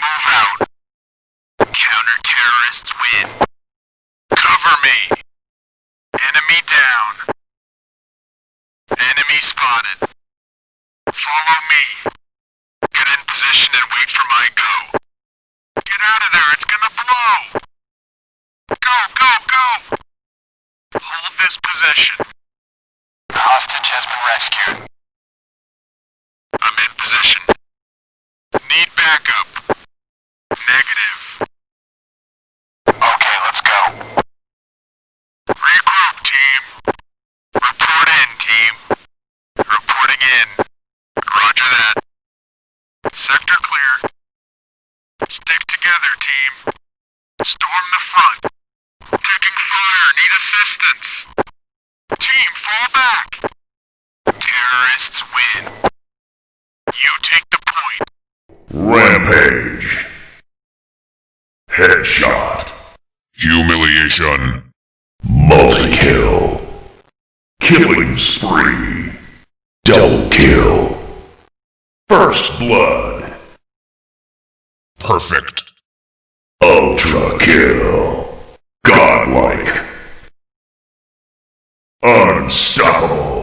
Move out. Counter-terrorists win. Cover me. Enemy down. Enemy spotted. Follow me. Get in position and wait for my go. Get out of there, it's gonna blow! Go, go, go! Hold this position. The hostage has been rescued. I'm in position. Need backup. Negative. Okay, let's go. Regroup, team. Report in, team. Reporting in. Roger that. Sector clear. Stick together, team. Storm the front. Taking fire. Need assistance. Team, fall back. Terrorists win. You take the point. Rampage. Headshot. Humiliation. Multi-kill. Killing spree. Double kill. First blood. Perfect. Ultra kill. Godlike. Unstoppable.